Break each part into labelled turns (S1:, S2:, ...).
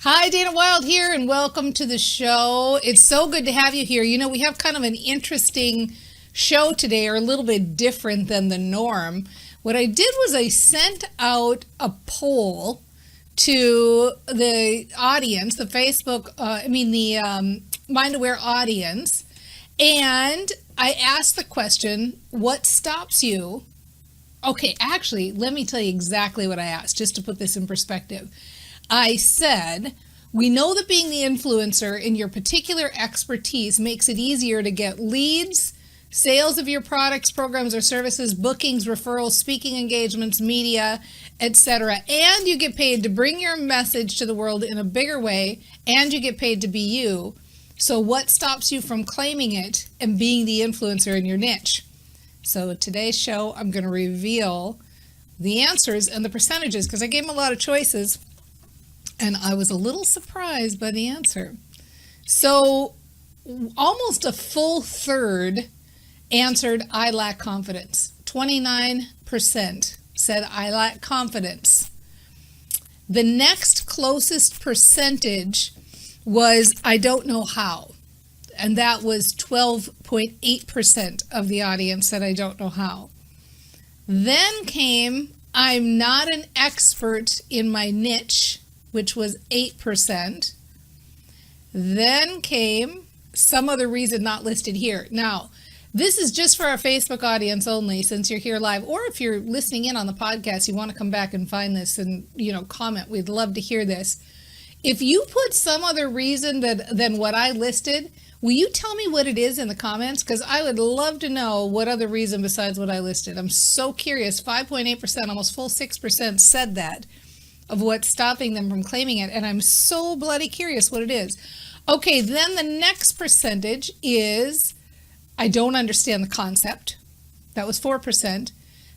S1: Hi, Dana Wilde here, and welcome to the show. It's so good to have you here. We have kind of an interesting show today, or a little bit different than the norm. What I did was I sent out a poll to the audience, the Facebook, the Mind Aware audience, and I asked the question, what stops you? Okay, actually, let me tell you exactly what I asked, just to put this in perspective. I said, we know that being the influencer in your particular expertise makes it easier to get leads, sales of your products, programs, or services, bookings, referrals, speaking engagements, media, etc. And you get paid to bring your message to the world in a bigger way, and you get paid to be you. So what stops you from claiming it and being the influencer in your niche? So today's show, I'm going to reveal the answers and the percentages, because I gave them a lot of choices. And I was a little surprised by the answer. So almost a full third answered, I lack confidence. 29% said, I lack confidence. The next closest percentage was, I don't know how. And that was 12.8% of the audience said, I don't know how. Then came, I'm not an expert in my niche, which was 8%. Then came some other reason not listed here. Now, this is just for our Facebook audience only, since you're here live, or if you're listening in on the podcast, you want to come back and find this and, comment. We'd love to hear this. If you put some other reason than what I listed, will you tell me what it is in the comments? Because I would love to know what other reason besides what I listed. I'm so curious. 5.8%, almost full 6% said that, of what's stopping them from claiming it, and I'm so bloody curious what it is. Okay, then the next percentage is, I don't understand the concept. That was 4%.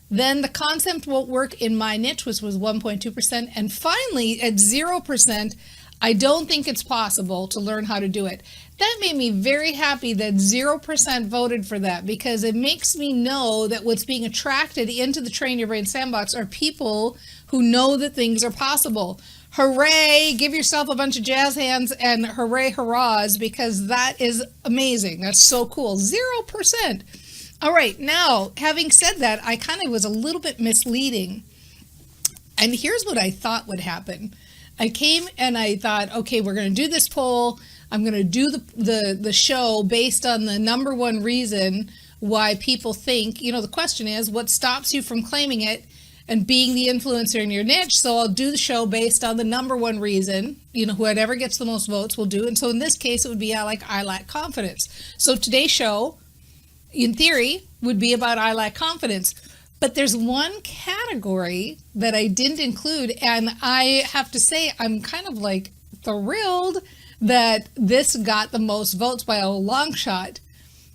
S1: Then the concept won't work in my niche, which was 1.2%. And finally, at 0%, I don't think it's possible to learn how to do it. That made me very happy that 0% voted for that, because it makes me know that what's being attracted into the Train Your Brain Sandbox are people who know that things are possible. Hooray! Give yourself a bunch of jazz hands and hooray hurrahs, because that is amazing. That's so cool. 0%. All right, now, having said that, I kind of was a little bit misleading. And here's what I thought would happen. I came and I thought, okay, we're going to do this poll. I'm going to do the show based on the number one reason why people think, the question is, what stops you from claiming it and being the influencer in your niche? So I'll do the show based on the number one reason, whoever gets the most votes will do. And so in this case, it would be, I lack confidence. So today's show, in theory, would be about I lack confidence. But there's one category that I didn't include, and I have to say I'm kind of thrilled that this got the most votes by a long shot,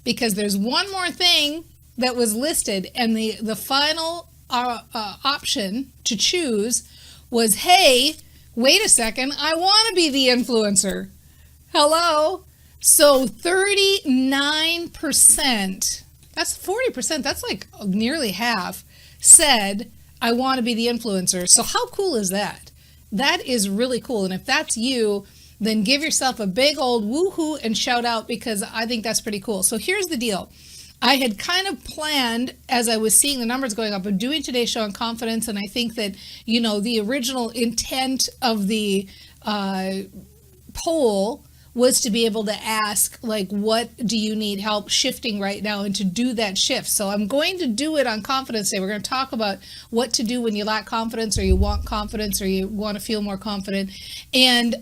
S1: because there's one more thing that was listed, and the final option to choose was, hey, wait a second, I want to be the influencer. Hello? So 39%, that's 40%, that's nearly half, said, I want to be the influencer. So how cool is that? That is really cool. And if that's you, then give yourself a big old woohoo and shout out, because I think that's pretty cool. So here's the deal. I had kind of planned, as I was seeing the numbers going up, of doing today's show on confidence. And I think that, the original intent of the poll was to be able to ask, what do you need help shifting right now, and to do that shift. So I'm going to do it on Confidence Day. We're going to talk about what to do when you lack confidence, or you want confidence, or you want to feel more confident. And,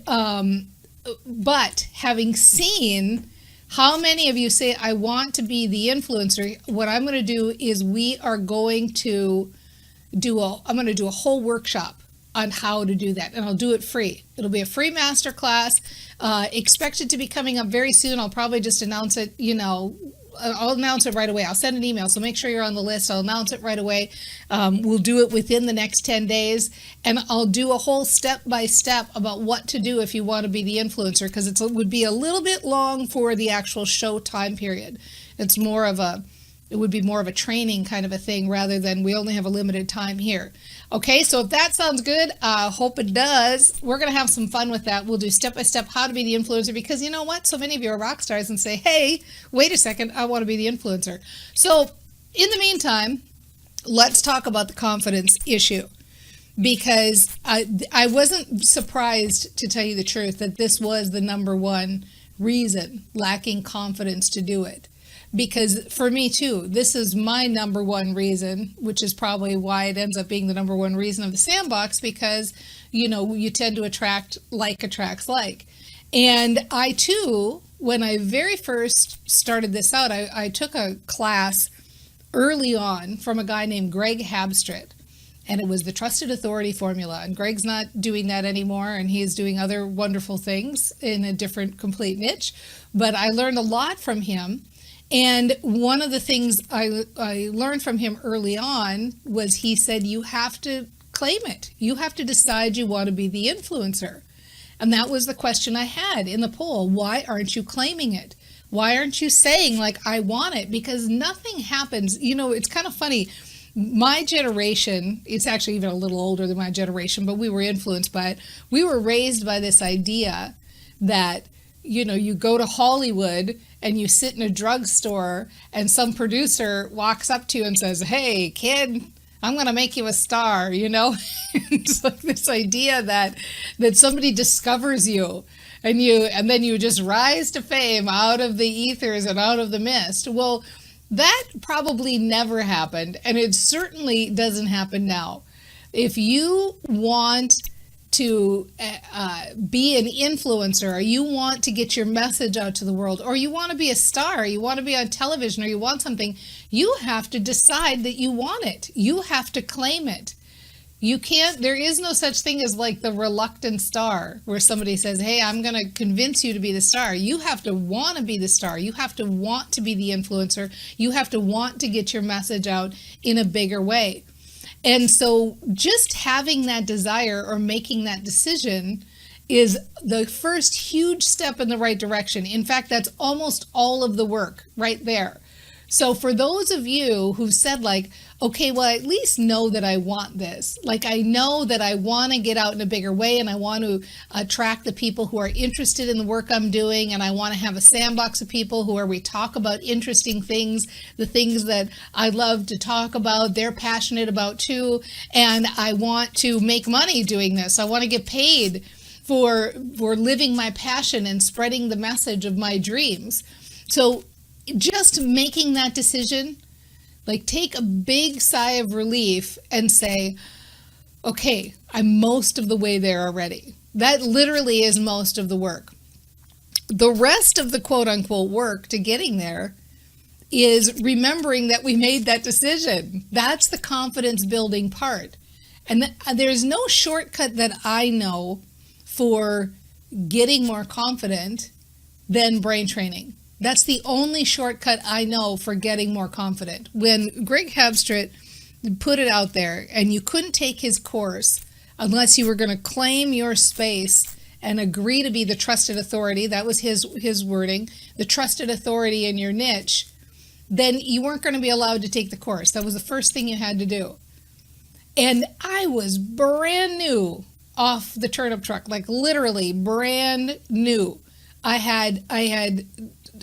S1: but having seen how many of you say, I want to be the influencer, what I'm going to do is I'm going to do a whole workshop on how to do that, and I'll do it free. It'll be a free masterclass, expected to be coming up very soon. I'll probably just announce it, I'll announce it right away. I'll send an email, so make sure you're on the list. I'll announce it right away. We'll do it within the next 10 days, and I'll do a whole step-by-step about what to do if you want to be the influencer, because it would be a little bit long for the actual show time period. It's more of a It would be more of a training kind of a thing rather than we only have a limited time here. Okay, so if that sounds good, I hope it does. We're going to have some fun with that. We'll do step-by-step how to be the influencer, because you know what? So many of you are rock stars and say, hey, wait a second, I want to be the influencer. So in the meantime, let's talk about the confidence issue, because I wasn't surprised, to tell you the truth, that this was the number one reason, lacking confidence to do it. Because for me too, this is my number one reason, which is probably why it ends up being the number one reason of the sandbox, because, you know, you tend to attract like attracts like. And I too, when I very first started this out, I took a class early on from a guy named Greg Habstritt, and it was the Trusted Authority Formula. And Greg's not doing that anymore, and he's doing other wonderful things in a different, complete niche. But I learned a lot from him. And one of the things I learned from him early on was he said, you have to claim it. You have to decide you want to be the influencer. And that was the question I had in the poll. Why aren't you claiming it? Why aren't you saying, like, I want it? Because nothing happens. You know, it's kind of funny. My generation, it's actually even a little older than my generation, but we were influenced by it. We were raised by this idea that, you know, you go to Hollywood and you sit in a drugstore and some producer walks up to you and says, hey, kid, I'm going to make you a star, you know? It's like this idea that somebody discovers you and then you just rise to fame out of the ethers and out of the mist. Well, that probably never happened, and it certainly doesn't happen now. If you want to be an influencer, or you want to get your message out to the world, or you want to be a star, or you want to be on television, or you want something, you have to decide that you want it. You have to claim it. You can't, there is no such thing as like the reluctant star where somebody says, hey, I'm going to convince you to be the star. You have to want to be the star. You have to want to be the influencer. You have to want to get your message out in a bigger way. And so just having that desire or making that decision is the first huge step in the right direction. In fact, that's almost all of the work right there. So for those of you who've said, like, okay, well, I at least know that I want this. Like, I know that I want to get out in a bigger way, and I want to attract the people who are interested in the work I'm doing, and I want to have a sandbox of people where we talk about interesting things, the things that I love to talk about, they're passionate about too, and I want to make money doing this. I want to get paid for living my passion and spreading the message of my dreams. So just making that decision, like, take a big sigh of relief and say, okay, I'm most of the way there already. That literally is most of the work. The rest of the quote unquote work to getting there is remembering that we made that decision. That's the confidence building part. And there's no shortcut that I know for getting more confident than brain training. That's the only shortcut I know for getting more confident. When Greg Habstritt put it out there, and you couldn't take his course unless you were going to claim your space and agree to be the trusted authority, that was his wording, the trusted authority in your niche, then you weren't going to be allowed to take the course. That was the first thing you had to do. And I was brand new off the turnip truck, like literally brand new.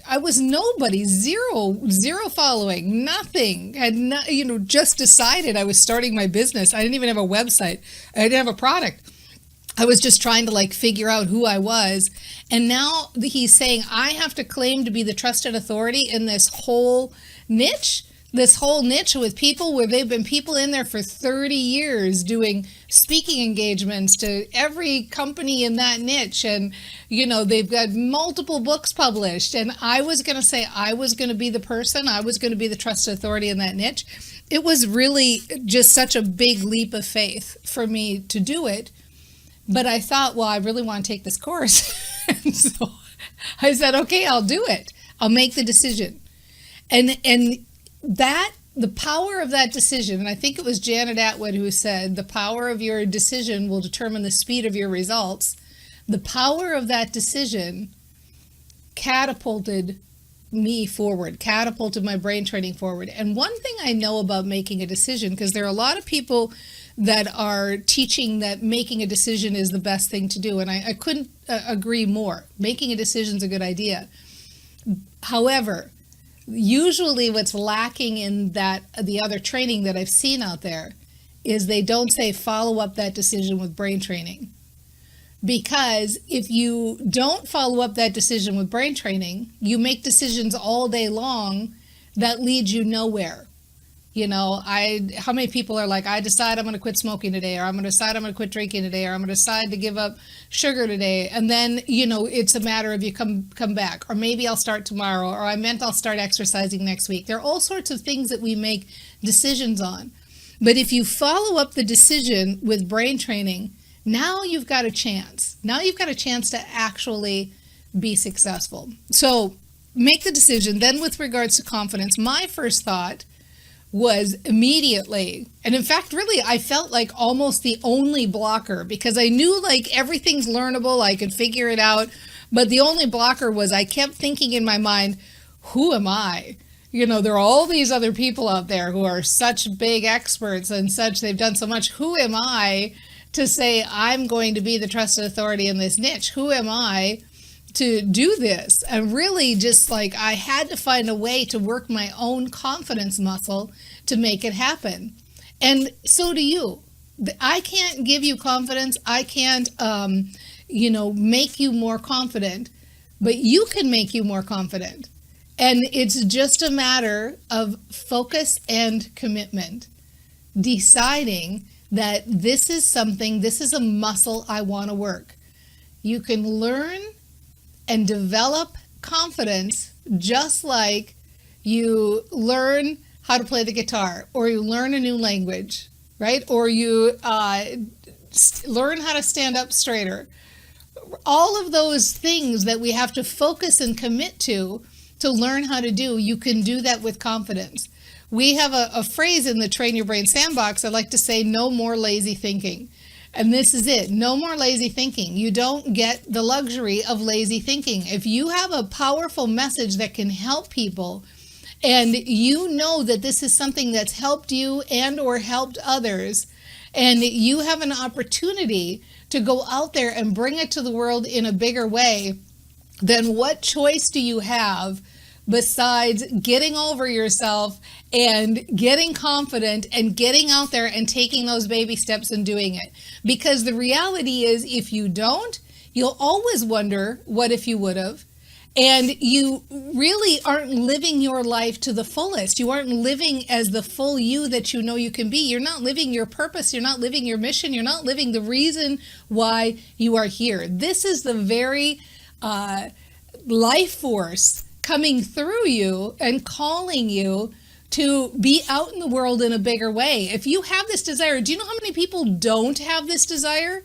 S1: I was nobody, zero following, nothing. Had not, just decided I was starting my business. I didn't even have a website. I didn't have a product. I was just trying to figure out who I was. And now he's saying I have to claim to be the trusted authority in this whole niche with people where they've been people in there for 30 years doing speaking engagements to every company in that niche. And, they've got multiple books published. And I was going to say I was going to be the person. I was going to be the trusted authority in that niche. It was really just such a big leap of faith for me to do it. But I thought, well, I really want to take this course. And so I said, okay, I'll do it. I'll make the decision. And that, the power of that decision, and I think it was Janet Atwood who said, the power of your decision will determine the speed of your results. The power of that decision catapulted me forward, catapulted my brain training forward. And one thing I know about making a decision, because there are a lot of people that are teaching that making a decision is the best thing to do. And I couldn't agree more. Making a decision is a good idea. However, usually what's lacking in that, the other training that I've seen out there, is they don't say follow up that decision with brain training. Because if you don't follow up that decision with brain training, you make decisions all day long that lead you nowhere. You know, how many people are like, I decide I'm going to quit smoking today, or I'm going to decide I'm going to quit drinking today, or I'm going to decide to give up sugar today. And then, you know, it's a matter of you come back, or maybe I'll start tomorrow, or I'll start exercising next week. There are all sorts of things that we make decisions on. But if you follow up the decision with brain training, now you've got a chance. Now you've got a chance to actually be successful. So make the decision. Then with regards to confidence, my first thought was immediately, and in fact, really, I felt like almost the only blocker, because I knew like everything's learnable, I could figure it out, but the only blocker was I kept thinking in my mind, who am I? You know, there are all these other people out there who are such big experts and such, they've done so much. Who am I to say I'm going to be the trusted authority in this niche? Who am I to do this? And really just like I had to find a way to work my own confidence muscle to make it happen. And so do you. I can't give you confidence. I can't, make you more confident, but you can make you more confident. And it's just a matter of focus and commitment, deciding that this is a muscle I want to work. You can learn and develop confidence just like you learn how to play the guitar, or you learn a new language, right? Or you learn how to stand up straighter. All of those things that we have to focus and commit to learn how to do, you can do that with confidence. We have a phrase in the Train Your Brain Sandbox. I like to say, no more lazy thinking. And this is it. No more lazy thinking. You don't get the luxury of lazy thinking. If you have a powerful message that can help people, and you know that this is something that's helped you and or helped others, and you have an opportunity to go out there and bring it to the world in a bigger way, then what choice do you have besides getting over yourself and getting confident and getting out there and taking those baby steps and doing it? Because the reality is, if you don't, you'll always wonder, what if you would have? And you really aren't living your life to the fullest. You aren't living as the full you that you know you can be. You're not living your purpose. You're not living your mission. You're not living the reason why you are here. This is the very life force coming through you and calling you to be out in the world in a bigger way. If you have this desire, do you know how many people don't have this desire?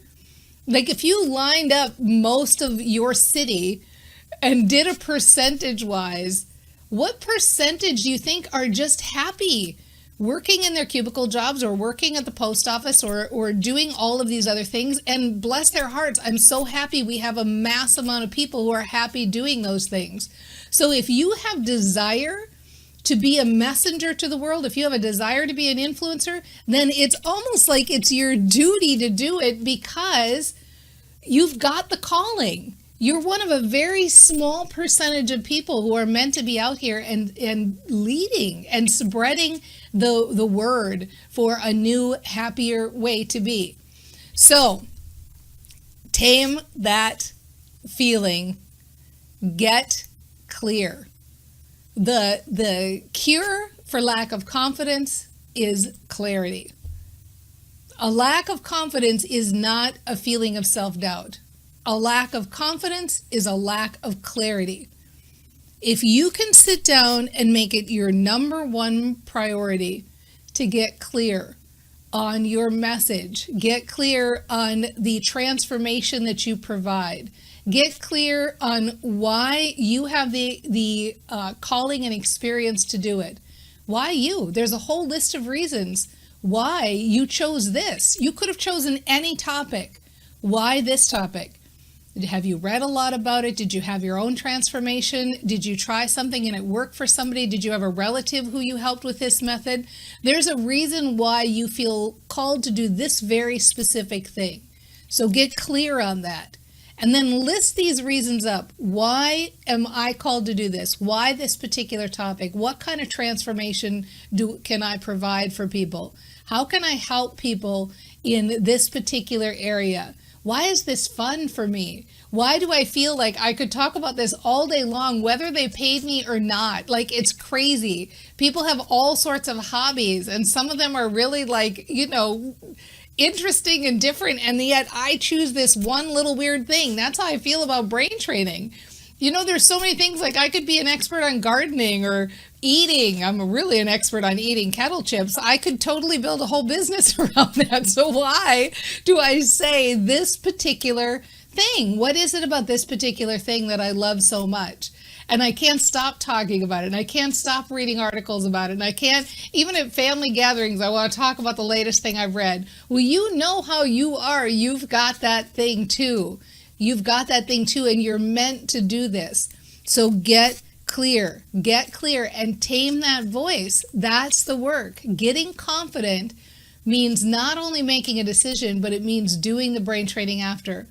S1: Like if you lined up most of your city and did a percentage wise, what percentage do you think are just happy working in their cubicle jobs or working at the post office or doing all of these other things? And bless their hearts, I'm so happy we have a mass amount of people who are happy doing those things. So if you have desire to be a messenger to the world, if you have a desire to be an influencer, then it's almost like it's your duty to do it, because you've got the calling. You're one of a very small percentage of people who are meant to be out here and leading and spreading the word for a new, happier way to be. So tame that feeling. Get clear. The cure for lack of confidence is clarity. A lack of confidence is not a feeling of self-doubt. A lack of confidence is a lack of clarity. If you can sit down and make it your number one priority to get clear on your message, get clear on the transformation that you provide, get clear on why you have the calling and experience to do it. Why you? There's a whole list of reasons why you chose this. You could have chosen any topic. Why this topic? Have you read a lot about it? Did you have your own transformation? Did you try something and it worked for somebody? Did you have a relative who you helped with this method? There's a reason why you feel called to do this very specific thing. So get clear on that. And then list these reasons up. Why am I called to do this? Why this particular topic? What kind of transformation can I provide for people? How can I help people in this particular area? Why is this fun for me? Why do I feel like I could talk about this all day long, whether they paid me or not? Like, it's crazy. People have all sorts of hobbies, and some of them are really interesting and different, and yet I choose this one little weird thing. That's how I feel about brain training. There's so many things, like I could be an expert on gardening or eating. I'm really an expert on eating kettle chips. I could totally build a whole business around that. So why do I say this particular thing? What is it about this particular thing that I love so much? And I can't stop talking about it. And I can't stop reading articles about it. And I can't, even at family gatherings, I want to talk about the latest thing I've read. Well, you know how you are. You've got that thing too. You've got that thing too, and you're meant to do this. So get clear and tame that voice. That's the work. Getting confident means not only making a decision, but it means doing the brain training after.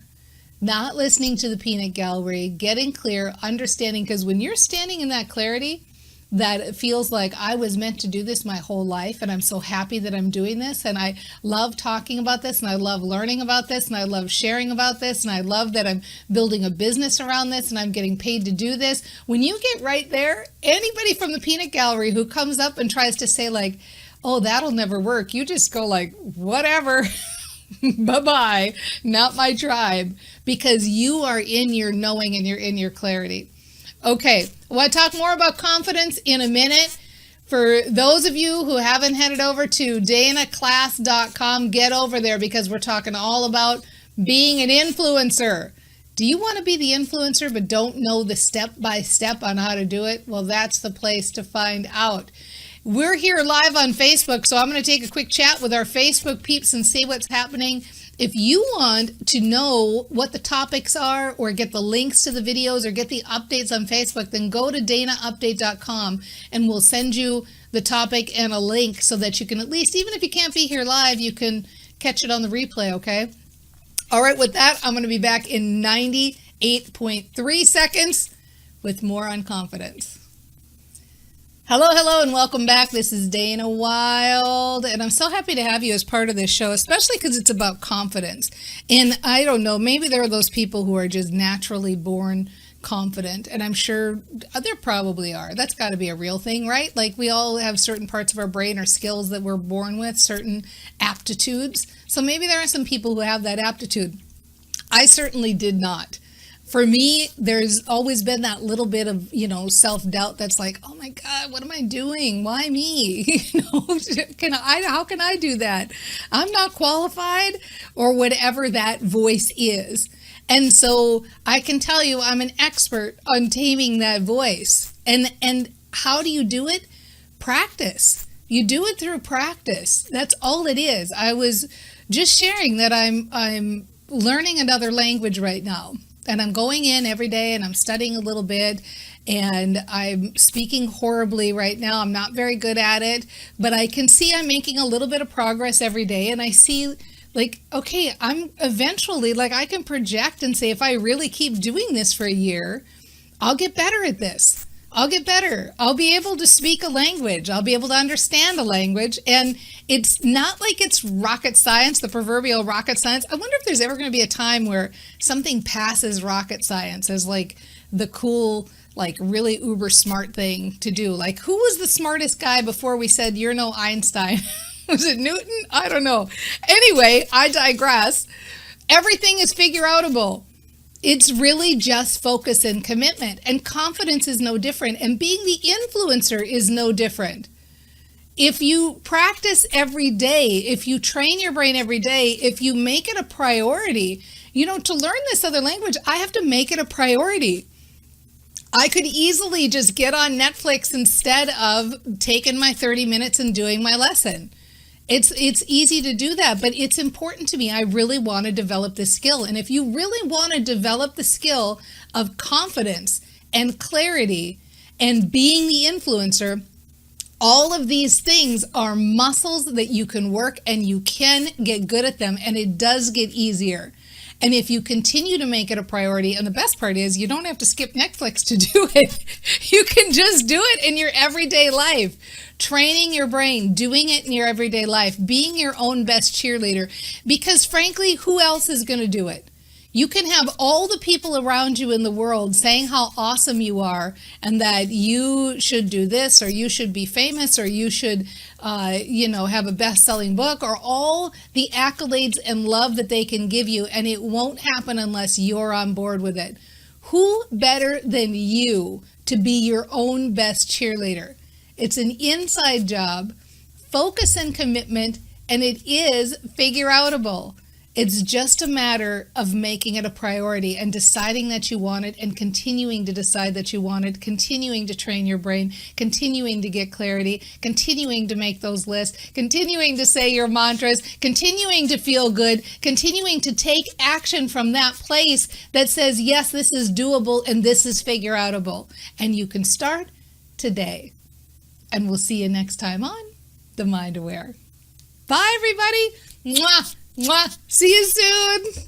S1: Not listening to the peanut gallery, getting clear, understanding, because when you're standing in that clarity, that it feels like I was meant to do this my whole life, and I'm so happy that I'm doing this, and I love talking about this, and I love learning about this, and I love sharing about this, and I love that I'm building a business around this, and I'm getting paid to do this. When you get right there, anybody from the peanut gallery who comes up and tries to say like, oh, that'll never work, you just go like, whatever. Bye-bye, not my tribe, because you are in your knowing and you're in your clarity. Okay, I want to talk more about confidence in a minute. For those of you who haven't headed over to danaclass.com, get over there because we're talking all about being an influencer. Do you want to be the influencer but don't know the step-by-step on how to do it? Well, that's the place to find out. We're here live on Facebook, so I'm going to take a quick chat with our Facebook peeps and see what's happening. If you want to know what the topics are or get the links to the videos or get the updates on Facebook, then go to danaupdate.com and we'll send you the topic and a link so that you can at least, even if you can't be here live, you can catch it on the replay, okay? All right, with that, I'm going to be back in 98.3 seconds with more on confidence. Hello, and welcome back. This is Dana Wilde, and I'm so happy to have you as part of this show, especially because it's about confidence. And I don't know, maybe there are those people who are just naturally born confident, and I'm sure there probably are. That's got to be a real thing, right? Like we all have certain parts of our brain or skills that we're born with, certain aptitudes. So maybe there are some people who have that aptitude. I certainly did not. For me, there's always been that little bit of, self-doubt that's like, oh my God, what am I doing? Why me? How can I do that? I'm not qualified, or whatever that voice is. And so I can tell you I'm an expert on taming that voice. And how do you do it? Practice. You do it through practice. That's all it is. I was just sharing that I'm learning another language right now. And I'm going in every day and I'm studying a little bit, and I'm speaking horribly right now. I'm not very good at it, but I can see I'm making a little bit of progress every day. And I see like, okay, I'm eventually, like I can project and say, if I really keep doing this for a year, I'll get better at this. I'll get better. I'll be able to speak a language. I'll be able to understand a language. And it's not like it's rocket science, the proverbial rocket science. I wonder if there's ever going to be a time where something passes rocket science as like the cool, like really uber smart thing to do. Like, who was the smartest guy before we said, you're no Einstein? Was it Newton? I don't know. Anyway, I digress. Everything is figure outable. It's really just focus and commitment. And confidence is no different. And being the influencer is no different. If you practice every day, if you train your brain every day, if you make it a priority, to learn this other language, I have to make it a priority. I could easily just get on Netflix instead of taking my 30 minutes and doing my lesson. It's easy to do that, but it's important to me. I really want to develop this skill. And if you really want to develop the skill of confidence and clarity and being the influencer, all of these things are muscles that you can work, and you can get good at them, and it does get easier. And if you continue to make it a priority, and the best part is you don't have to skip Netflix to do it. You can just do it in your everyday life. Training your brain, doing it in your everyday life, being your own best cheerleader. Because frankly, who else is going to do it? You can have all the people around you in the world saying how awesome you are and that you should do this, or you should be famous, or you should, have a best-selling book, or all the accolades and love that they can give you, and it won't happen unless you're on board with it. Who better than you to be your own best cheerleader? It's an inside job, focus and commitment, and it is figure-outable. It's just a matter of making it a priority and deciding that you want it, and continuing to decide that you want it, continuing to train your brain, continuing to get clarity, continuing to make those lists, continuing to say your mantras, continuing to feel good, continuing to take action from that place that says, yes, this is doable and this is figure-outable. And you can start today. And we'll see you next time on The Mind Aware. Bye, everybody. Mwah. Mwah. See you soon.